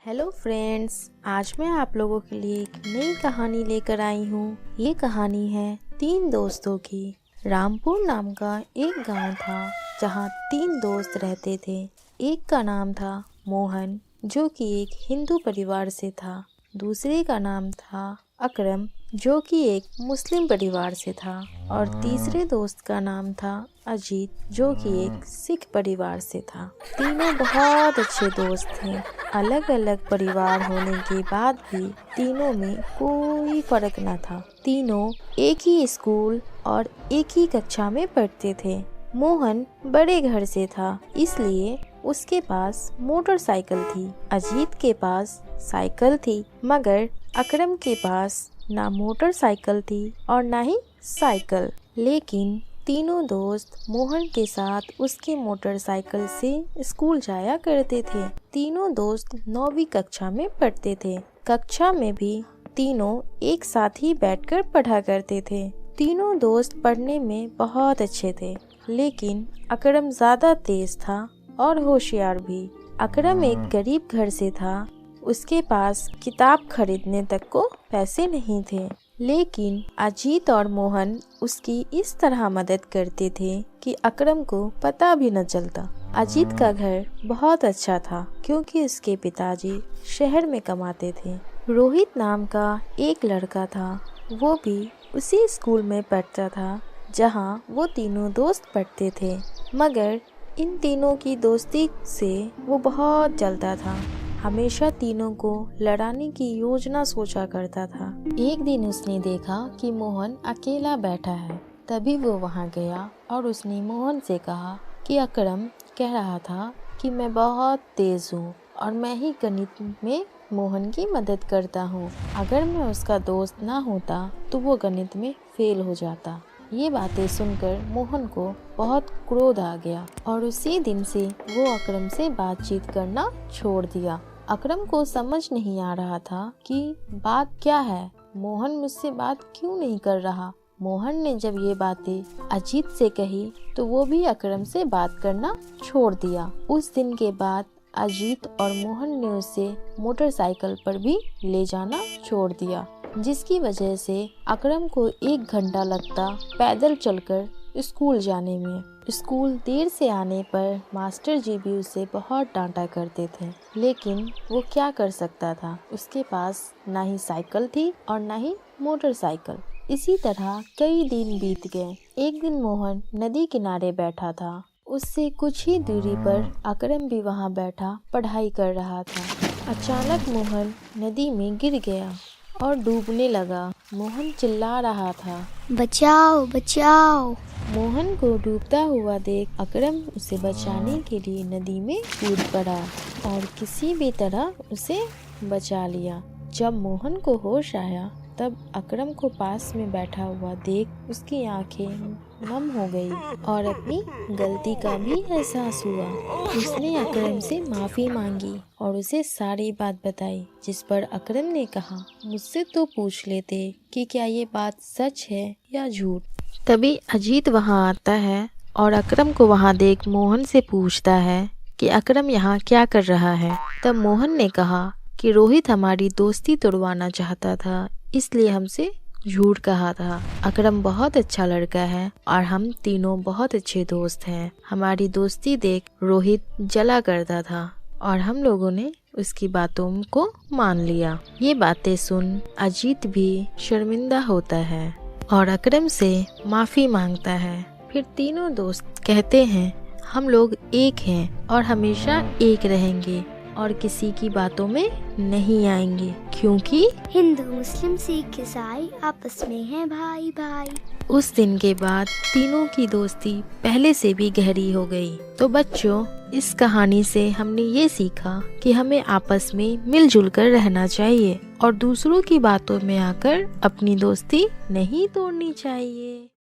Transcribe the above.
Hello friends, आज मैं आप लोगों के लिए एक नई कहानी लेकर आई हूँ। ये कहानी है 3 दोस्तों की। रामपुर नाम का एक गांव था जहाँ 3 दोस्त रहते थे। एक का नाम था मोहन, जो कि एक हिंदू परिवार से था। दूसरे का नाम था अकरम, जो कि एक मुस्लिम परिवार से था। और तीसरे दोस्त का नाम था अजीत, जो कि एक सिख परिवार से था। तीनों बहुत अच्छे दोस्त थे। अलग अलग परिवार होने के बाद भी तीनों में कोई फर्क न था। तीनों एक ही स्कूल और एक ही कक्षा में पढ़ते थे। मोहन बड़े घर से था, इसलिए उसके पास मोटरसाइकिल थी। अजीत के पास साइकिल थी, मगर अकरम के पास ना मोटरसाइकिल थी और ना ही साइकिल। लेकिन तीनों दोस्त मोहन के साथ उसके मोटरसाइकिल से स्कूल जाया करते थे। तीनों दोस्त 9वीं कक्षा में पढ़ते थे। कक्षा में भी तीनों एक साथ ही बैठकर पढ़ा करते थे। तीनों दोस्त पढ़ने में बहुत अच्छे थे, लेकिन अकरम ज्यादा तेज था और होशियार भी। अकरम एक गरीब घर से था। उसके पास किताब खरीदने तक को पैसे नहीं थे, लेकिन अजीत और मोहन उसकी इस तरह मदद करते थे कि अकरम को पता भी न चलता। अजीत का घर बहुत अच्छा था, क्योंकि उसके पिताजी शहर में कमाते थे। रोहित नाम का एक लड़का था, वो भी उसी स्कूल में पढ़ता था जहाँ वो तीनों दोस्त पढ़ते थे। मगर इन तीनों की दोस्ती से वो बहुत जलता था। हमेशा तीनों को लड़ाने की योजना सोचा करता था। एक दिन उसने देखा कि मोहन अकेला बैठा है। तभी वो वहाँ गया और उसने मोहन से कहा कि अकरम कह रहा था कि मैं बहुत तेज हूँ और मैं ही गणित में मोहन की मदद करता हूँ। अगर मैं उसका दोस्त ना होता तो वो गणित में फेल हो जाता। ये बातें सुनकर मोहन को बहुत क्रोध आ गया और उसी दिन से वो अकरम से बातचीत करना छोड़ दिया। अकरम को समझ नहीं आ रहा था कि बात क्या है, मोहन मुझसे बात क्यों नहीं कर रहा। मोहन ने जब ये बातें अजीत से कही तो वो भी अकरम से बात करना छोड़ दिया। उस दिन के बाद अजीत और मोहन ने उसे मोटरसाइकिल पर भी ले जाना छोड़ दिया, जिसकी वजह से अकरम को 1 घंटा लगता पैदल चलकर स्कूल जाने में। स्कूल देर से आने पर मास्टर जी भी उसे बहुत डांटा करते थे, लेकिन वो क्या कर सकता था। उसके पास ना ही साइकिल थी और ना ही मोटरसाइकिल। इसी तरह कई दिन बीत गए। एक दिन मोहन नदी किनारे बैठा था। उससे कुछ ही दूरी पर अकरम भी वहाँ बैठा पढ़ाई कर रहा था। अचानक मोहन नदी में गिर गया और डूबने लगा। मोहन चिल्ला रहा था, बचाओ बचाओ। मोहन को डूबता हुआ देख अकरम उसे बचाने के लिए नदी में कूद पड़ा और किसी भी तरह उसे बचा लिया। जब मोहन को होश आया तब अकरम को पास में बैठा हुआ देख उसकी आंखें नम हो गई और अपनी गलती का भी एहसास हुआ। उसने अकरम से माफी मांगी और उसे सारी बात बताई, जिस पर अकरम ने कहा, मुझसे तो पूछ लेते कि क्या ये बात सच है या झूठ। तभी अजीत वहाँ आता है और अकरम को वहाँ देख मोहन से पूछता है कि अकरम यहाँ क्या कर रहा है। तब मोहन ने कहा कि रोहित हमारी दोस्ती तोड़वाना चाहता था, इसलिए हमसे झूठ कहा था। अकरम बहुत अच्छा लड़का है और हम तीनों बहुत अच्छे दोस्त हैं। हमारी दोस्ती देख रोहित जला करता था और हम लोगों ने उसकी बातों को मान लिया। ये बातें सुन अजीत भी शर्मिंदा होता है और अकरम से माफी मांगता है। फिर तीनों दोस्त कहते हैं, हम लोग एक हैं और हमेशा एक रहेंगे और किसी की बातों में नहीं आएंगे, क्योंकि हिंदू मुस्लिम सिख ईसाई आपस में हैं भाई भाई। उस दिन के बाद तीनों की दोस्ती पहले से भी गहरी हो गई। तो बच्चों, इस कहानी से हमने ये सीखा कि हमें आपस में मिलजुल कर रहना चाहिए और दूसरों की बातों में आकर अपनी दोस्ती नहीं तोड़नी चाहिए।